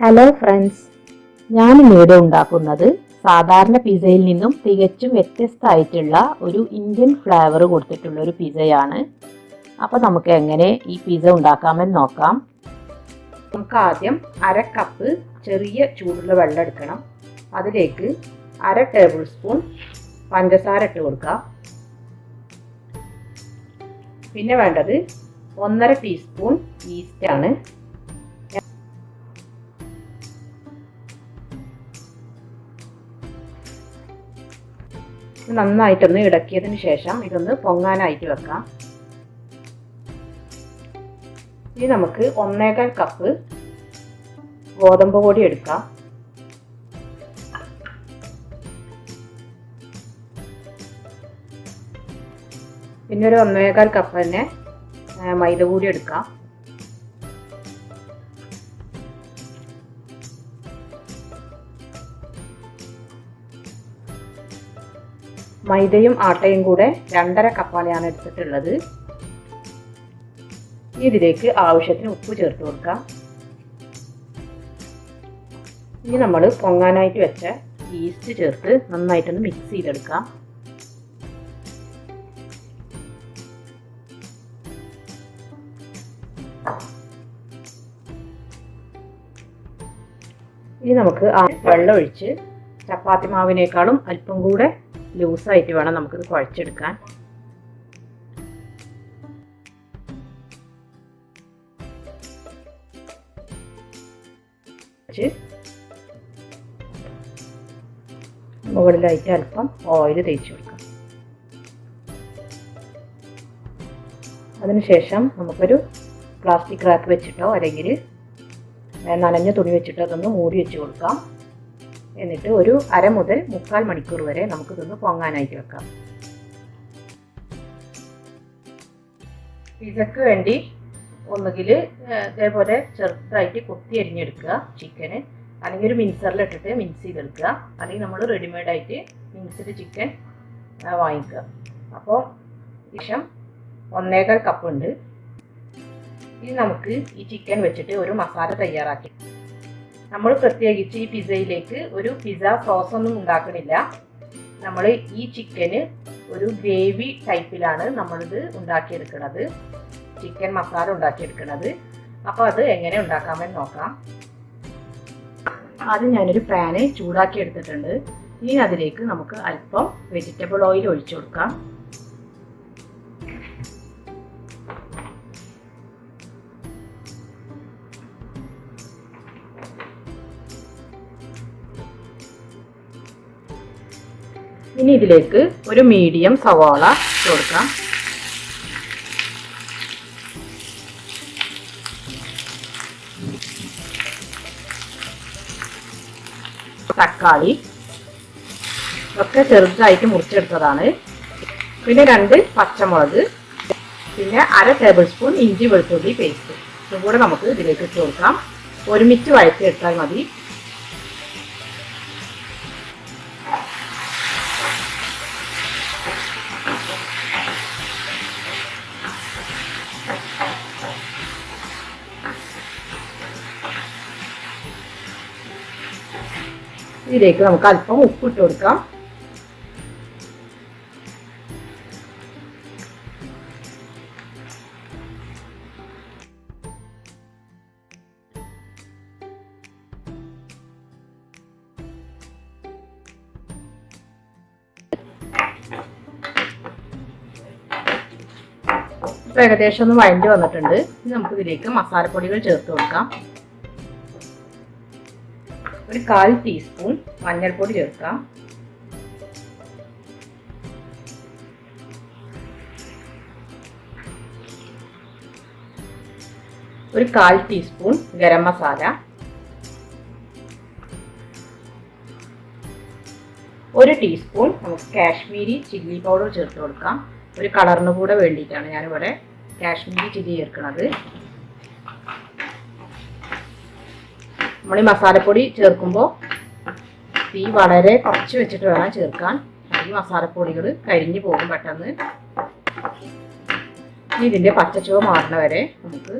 Hello friends, ഞാനിന്നിവിടെ ഉണ്ടാക്കുന്നത് സാധാരണ പിസയിൽ നിന്നും തികച്ചും വ്യത്യസ്തമായിട്ടുള്ള ഒരു ഇന്ത്യൻ ഫ്ലേവർ കൊടുത്തിട്ടുള്ള ഒരു പിസയാണ്. അപ്പോൾ നമുക്ക് എങ്ങനെ ഈ പിസ ഉണ്ടാക്കാമെന്ന് നോക്കാം. നമുക്ക് ആദ്യം 1/2 കപ്പ് ചെറിയ ചൂടുള്ള വെള്ളം എടുക്കണം. അതിലേക്ക് 1/2 ടേബിൾ സ്പൂൺ പഞ്ചസാര ഇട്ട് കൊടുക്കാം. പിന്നെ വേണ്ടത് 1/2 ടീസ്പൂൺ yeast ആണ്. നന്നായിട്ടൊന്ന് ഇളക്കിയതിന് ശേഷം ഇതൊന്ന് പൊങ്ങാനായിട്ട് വെക്കാം. ഇനി നമുക്ക് 1/4 കപ്പ് ഗോതമ്പ് പൊടി എടുക്കാം. പിന്നെ ഒരു 1/4 കപ്പ് തന്നെ മൈദ കൂടി എടുക്കാം. മൈദയും ആട്ടയും കൂടെ 2.5 കപ്പാണ് ഞാൻ എടുത്തിട്ടുള്ളത്. ഇതിലേക്ക് ആവശ്യത്തിന് ഉപ്പ് ചേർത്ത് കൊടുക്കാം. ഇനി നമ്മൾ പൊങ്ങാനായിട്ട് വെച്ച ഈസ്റ്റ് ചേർത്ത് നന്നായിട്ടൊന്ന് മിക്സ് ചെയ്തെടുക്കാം. ഇനി നമുക്ക് വെള്ളം ഒഴിച്ച് ചപ്പാത്തി മാവിനേക്കാളും അല്പം കൂടെ ലൂസായിട്ട് വേണം നമുക്കിത് കുഴച്ചെടുക്കാൻ. മുകളിലായിട്ട് അല്പം ഓയിൽ തേച്ച് കൊടുക്കാം. അതിനുശേഷം നമുക്കൊരു പ്ലാസ്റ്റിക് റാക്ക് വെച്ചിട്ടോ അല്ലെങ്കിൽ നനഞ്ഞ തുണി വെച്ചിട്ടോ അതൊന്ന് മൂടി വെച്ച് കൊടുക്കാം. എന്നിട്ട് ഒരു 1/2 മുതൽ 3/4 മണിക്കൂർ വരെ നമുക്കിതൊന്ന് പൊങ്ങാനായിട്ട് വെക്കാം. പിസക്ക് വേണ്ടി ഒന്നുകിൽ ഇതേപോലെ ചെറുതായിട്ട് കൊത്തി അരിഞ്ഞെടുക്കുക ചിക്കന്, അല്ലെങ്കിൽ ഒരു മിക്സറിലിട്ടിട്ട് മിക്സ് ചെയ്തെടുക്കുക, അല്ലെങ്കിൽ നമ്മൾ റെഡിമെയ്ഡായിട്ട് മിക്സ്ഡ് ചിക്കൻ വാങ്ങിക്കുക. അപ്പോൾ ശേഷം 1/4 കപ്പ് ഉണ്ട്. ഇനി നമുക്ക് ഈ ചിക്കൻ വെച്ചിട്ട് ഒരു മസാല തയ്യാറാക്കി. നമ്മൾ പ്രത്യേകിച്ച് ഈ പിസയിലേക്ക് ഒരു പിസ സോസ് ഒന്നും ഉണ്ടാക്കണില്ല. നമ്മൾ ഈ ചിക്കന് ഒരു ഗ്രേവി ടൈപ്പിലാണ് നമ്മളിത് ഉണ്ടാക്കിയെടുക്കുന്നത്, ചിക്കൻ മസാല ഉണ്ടാക്കിയെടുക്കുന്നത്. അപ്പോൾ അത് എങ്ങനെ ഉണ്ടാക്കാമെന്ന് നോക്കാം. ആദ്യം ഞാനൊരു പാന് ചൂടാക്കി എടുത്തിട്ടുണ്ട്. ഇനി അതിലേക്ക് നമുക്ക് അല്പം വെജിറ്റബിൾ ഓയിൽ ഒഴിച്ചു കൊടുക്കാം. ഇനി ഇതിലേക്ക് ഒരു മീഡിയം സവാള കൊടുക്കാം. തക്കാളി ഒക്കെ ചെറുതായിട്ട് മുറിച്ചെടുത്തതാണ്. പിന്നെ 2 പച്ചമുളക്, പിന്നെ 1/2 ടേബിൾ സ്പൂൺ ഇഞ്ചി വെളുത്തുള്ളി പേസ്റ്റ്. ഇതും കൂടെ നമുക്ക് ഇതിലേക്ക് ഇട്ട് കൊടുക്കാം. ഒരുമിച്ച് വഴറ്റിയെടുത്താൽ മതി. ഇതിലേക്ക് നമുക്ക് അല്പം ഉപ്പ് ഇട്ട് കൊടുക്കാം. ഇപ്പം ഏകദേശം ഒന്ന് വഴണ്ടി വന്നിട്ടുണ്ട്. ഇനി നമുക്ക് ഇതിലേക്ക് മസാലപ്പൊടികൾ ചേർത്ത് കൊടുക്കാം. ഒരു 1/4 ടീസ്പൂൺ മഞ്ഞൾപ്പൊടി ചേർക്കാം. ഒരു 1/4 ടീസ്പൂൺ ഗരം മസാല, ഒരു ടീസ്പൂൺ നമുക്ക് കാശ്മീരി ചില്ലി പൗഡർ ചേർത്ത് കൊടുക്കാം. ഒരു കളറിന് കൂടെ വേണ്ടിയിട്ടാണ് ഞാനിവിടെ കാശ്മീരി ചില്ലി ചേർക്കുന്നത്. നമ്മൾ ഈ മസാലപ്പൊടി ചേർക്കുമ്പോൾ തീ വളരെ കുറച്ച് വെച്ചിട്ട് വേണം ചേർക്കാൻ. ഈ മസാലപ്പൊടികൾ കരിഞ്ഞു പോകും പെട്ടെന്ന്. ഇതിൻ്റെ പച്ചച്ചുവ മാറുന്ന വരെ നമുക്ക്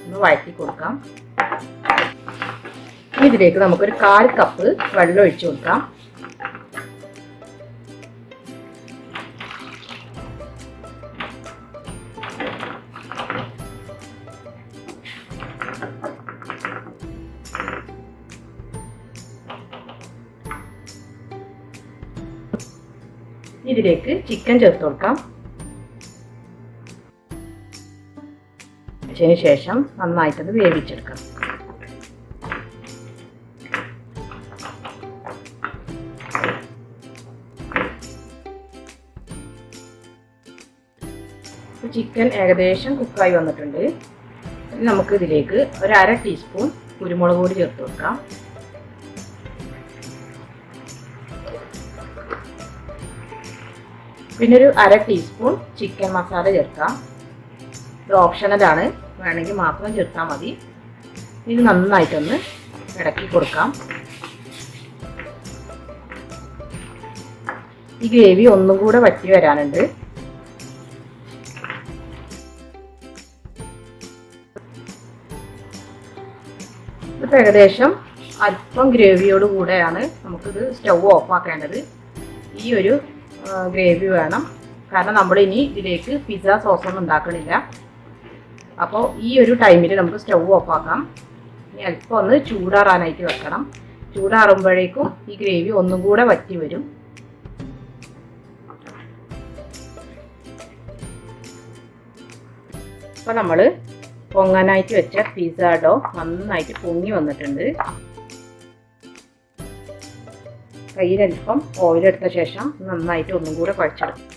ഒന്ന് വഴറ്റി കൊടുക്കാം. ഇതിലേക്ക് നമുക്കൊരു 1/4 കപ്പ് വെള്ളം ഒഴിച്ചു കൊടുക്കാം. ഇതിലേക്ക് ചിക്കൻ ചേർത്ത് കൊടുക്കാം. അതിന് ശേഷം നന്നായിട്ടത് വേവിച്ചെടുക്കാം. ചിക്കൻ ഏകദേശം കുക്കായി വന്നിട്ടുണ്ട്. നമുക്ക് ഇതിലേക്ക് ഒരു 1/2 ടീസ്പൂൺ കുരുമുളക് പൊടി ചേർത്ത് കൊടുക്കാം. പിന്നെ ഒരു 1/2 ടീസ്പൂൺ ചിക്കൻ മസാല ചേർക്കാം. ഇത് ഓപ്ഷണലാണ്, വേണമെങ്കിൽ മാത്രം ചേർത്താൽ മതി. ഇത് നന്നായിട്ടൊന്ന് ഇളക്കി കൊടുക്കാം. ഈ ഗ്രേവി ഒന്നും കൂടെ വറ്റി വരാനുണ്ട്. ഇതിപ്പോൾ ഏകദേശം അല്പം ഗ്രേവിയോട് കൂടെയാണ് നമുക്കിത് സ്റ്റൗ ഓഫ് ആക്കേണ്ടത്. ഈ ഒരു ഗ്രേവി വേണം, കാരണം നമ്മളിനി ഇതിലേക്ക് പിസ്സ സോസൊന്നും ഉണ്ടാക്കണില്ല. അപ്പോൾ ഈ ഒരു ടൈമിൽ നമുക്ക് സ്റ്റൗ ഓഫ് ആക്കാം. ഇനി അല്പം ഒന്ന് ചൂടാറാനായിട്ട് വെക്കണം. ചൂടാറുമ്പോഴേക്കും ഈ ഗ്രേവി ഒന്നും കൂടെ വറ്റി വരും. അപ്പോൾ നമ്മൾ പൊങ്ങാനായിട്ട് വെച്ച പിസ്സ ഡോ നന്നായിട്ട് പൊങ്ങി വന്നിട്ടുണ്ട്. കയ്യിലൽപ്പം ഓയിലെടുത്ത ശേഷം നന്നായിട്ട് ഒന്നും കൂടെ കുഴച്ചെടുക്കും.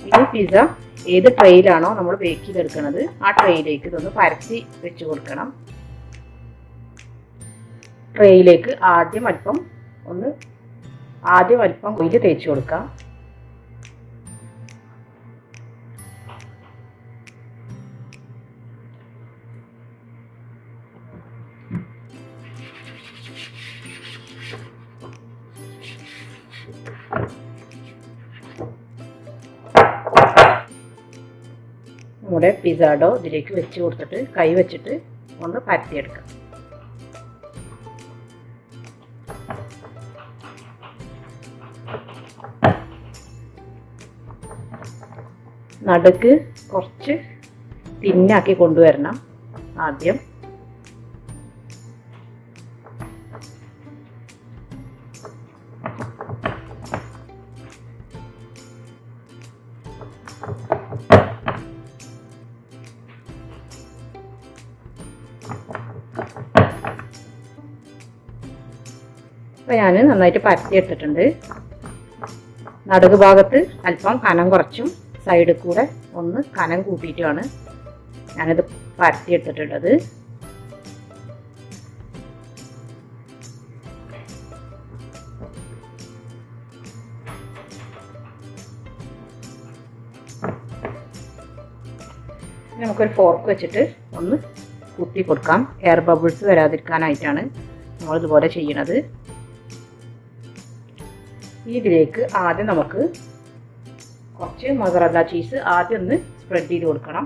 ഈ പിസ്സ ഏത് ട്രെയിലാണോ നമ്മൾ ബേക്ക് ചെയ്തെടുക്കുന്നത് ആ ട്രെയിലേക്ക് ഇതൊന്ന് പരത്തി വെച്ച് കൊടുക്കണം. ട്രെയിലേക്ക് ആദ്യം അല്പം ഓയിൽ തേച്ച് കൊടുക്കാം. നമ്മുടെ പിസ്സ ഡോ ഇതിലേക്ക് വെച്ച് കൊടുത്തിട്ട് കൈ വെച്ചിട്ട് ഒന്ന് പരത്തിയെടുക്കാം. നടുക്ക് കുറച്ച് തിന്നാക്കി കൊണ്ടുവരണം ആദ്യം. അപ്പോൾ ഞാൻ നന്നായിട്ട് പരത്തി എടുത്തിട്ടുണ്ട്. നടുക്ക് ഭാഗത്ത് അല്പം കനം കുറച്ചും സൈഡിൽ കൂടെ ഒന്ന് കനം കൂട്ടിയിട്ടുമാണ് ഞാനിത് പരത്തി എടുത്തിട്ടുള്ളത്. നമുക്കൊരു ഫോർക്ക് വെച്ചിട്ട് ഒന്ന് കുത്തി കൊടുക്കാം. എയർ ബബിൾസ് വരാതിരിക്കാനായിട്ടാണ് നമ്മളിതുപോലെ ചെയ്യണത്. ഇതിലേക്ക് ആദ്യം നമുക്ക് കുറച്ച് മൊസറല്ല ചീസ് ആദ്യം ഒന്ന് സ്പ്രെഡ് ചെയ്ത് കൊടുക്കണം.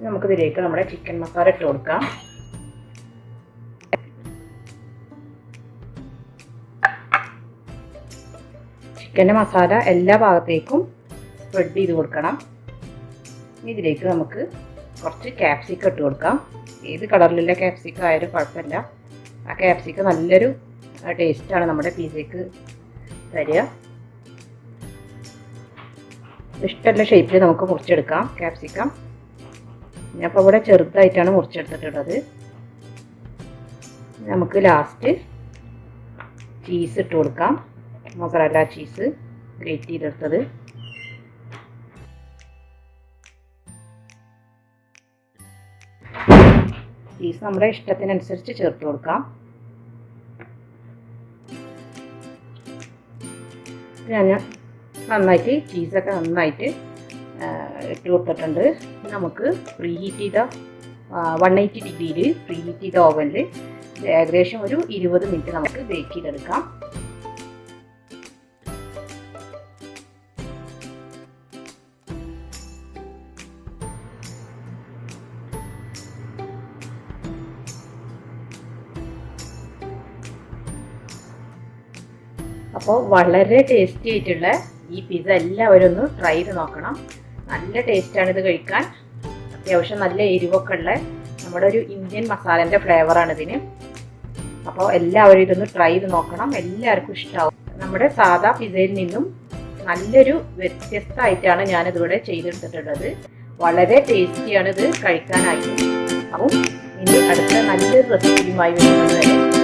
നമുക്കിതിലേക്ക് നമ്മുടെ ചിക്കൻ മസാല ഇട്ട് കൊടുക്കാം. ചിക്കൻ്റെ മസാല എല്ലാ ഭാഗത്തേക്കും സ്പ്രെഡ് ചെയ്ത് കൊടുക്കണം. ഇതിലേക്ക് നമുക്ക് കുറച്ച് ക്യാപ്സിക്കം ഇട്ട് കൊടുക്കാം. ഏത് കളറിലുള്ള ക്യാപ്സിക്കം ആയാലും കുഴപ്പമില്ല. ആ ക്യാപ്സിക്കം നല്ലൊരു ടേസ്റ്റാണ് നമ്മുടെ പിസ്സയ്ക്ക് തരിക. ഇഷ്ടമുള്ള ഷേപ്പിൽ നമുക്ക് മുറിച്ചെടുക്കാം ക്യാപ്സിക്കം. ഞാനിപ്പോൾ ഇവിടെ ചെറുതായിട്ടാണ് മുറിച്ചെടുത്തിട്ടുള്ളത്. നമുക്ക് ലാസ്റ്റ് ചീസ് ഇട്ട് കൊടുക്കാം. മൊസറല്ല ചീസ് ഗ്രേറ്റ് ചെയ്തെടുത്തത്. ചീസ് നമ്മുടെ ഇഷ്ടത്തിനനുസരിച്ച് ചേർത്ത് കൊടുക്കാം. ഞാൻ നന്നായിട്ട് ചീസൊക്കെ നന്നായിട്ട് ഇട്ട് കൊടുത്തിട്ടുണ്ട്. നമുക്ക് പ്രീ ഹീറ്റ് ചെയ്ത 180 ഡിഗ്രിയിൽ പ്രീ ഹീറ്റ് ചെയ്ത ഓവനിൽ ഏകദേശം ഒരു 20 മിനിറ്റ് നമുക്ക് ബേക്ക് ചെയ്തെടുക്കാം. അപ്പോൾ വളരെ ടേസ്റ്റി ആയിട്ടുള്ള ഈ പിസ്സ എല്ലാവരും ഒന്ന് ട്രൈ ചെയ്ത് നോക്കണം. നല്ല ടേസ്റ്റാണ് ഇത് കഴിക്കാൻ. അത്യാവശ്യം നല്ല എരിവൊക്കെ ഉള്ള നമ്മുടെ ഒരു ഇന്ത്യൻ മസാലൻ്റെ ഫ്ലേവറാണ് ഇതിന്. അപ്പോൾ എല്ലാവരും ഇതൊന്ന് ട്രൈ ചെയ്ത് നോക്കണം. എല്ലാവർക്കും ഇഷ്ടമാവും. നമ്മുടെ സാധാ പിസ്സയിൽ നിന്നും നല്ലൊരു വ്യത്യസ്തമായിട്ടാണ് ഞാനിതിവിടെ ചെയ്തെടുത്തിട്ടുള്ളത്. വളരെ ടേസ്റ്റിയാണ് ഇത് കഴിക്കാനായിട്ട്. അപ്പം ഇനി അടുത്ത നല്ലൊരു റെസിപ്പിയുമായി വരുന്നത് വരെ